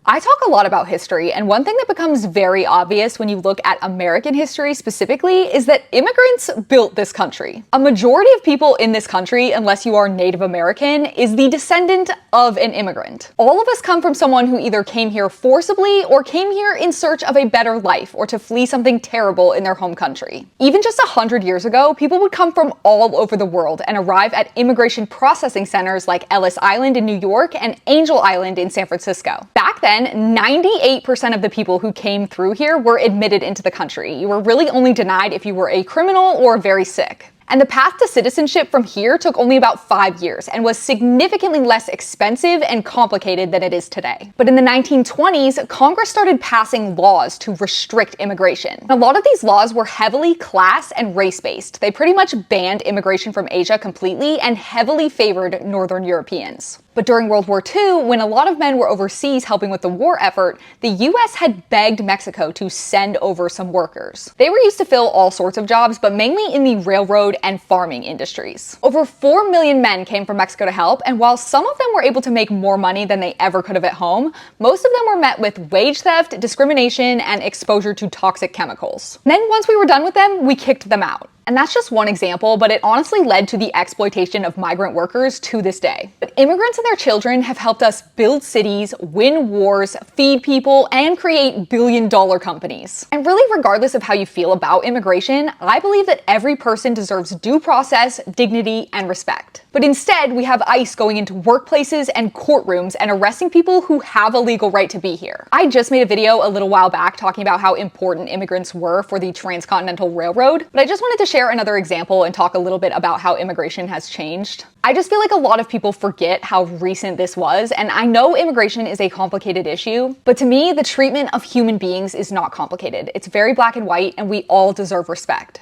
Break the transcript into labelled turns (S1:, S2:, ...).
S1: I talk a lot about history, and one thing that becomes very obvious when you look at American history specifically is that immigrants built this country. A majority of people in this country, unless you are Native American, is the descendant of an immigrant. All of us come from someone who either came here forcibly or came here in search of a better life or to flee something terrible in their home country. Even just 100 years ago, people would come from all over the world and arrive at immigration processing centers like Ellis Island in New York and Angel Island in San Francisco. Back then, 98% of the people who came through here were admitted into the country. You were really only denied if you were a criminal or very sick. And the path to citizenship from here took only about 5 years and was significantly less expensive and complicated than it is today. But in the 1920s, Congress started passing laws to restrict immigration. A lot of these laws were heavily class and race-based. They pretty much banned immigration from Asia completely and heavily favored Northern Europeans. But during World War II, when a lot of men were overseas helping with the war effort, the US had begged Mexico to send over some workers. They were used to fill all sorts of jobs, but mainly in the railroad and farming industries. Over 4 million men came from Mexico to help, and while some of them were able to make more money than they ever could have at home, most of them were met with wage theft, discrimination, and exposure to toxic chemicals. And then once we were done with them, we kicked them out. And that's just one example, but it honestly led to the exploitation of migrant workers to this day. But immigrants and their children have helped us build cities, win wars, feed people, and create billion-dollar companies. And really, regardless of how you feel about immigration, I believe that every person deserves due process, dignity, and respect. But instead, we have ICE going into workplaces and courtrooms and arresting people who have a legal right to be here. I just made a video a little while back talking about how important immigrants were for the Transcontinental Railroad, but I just wanted to share another example and talk a little bit about how immigration has changed. I just feel like a lot of people forget how recent this was, and I know immigration is a complicated issue, but to me, the treatment of human beings is not complicated. It's very black and white, and we all deserve respect.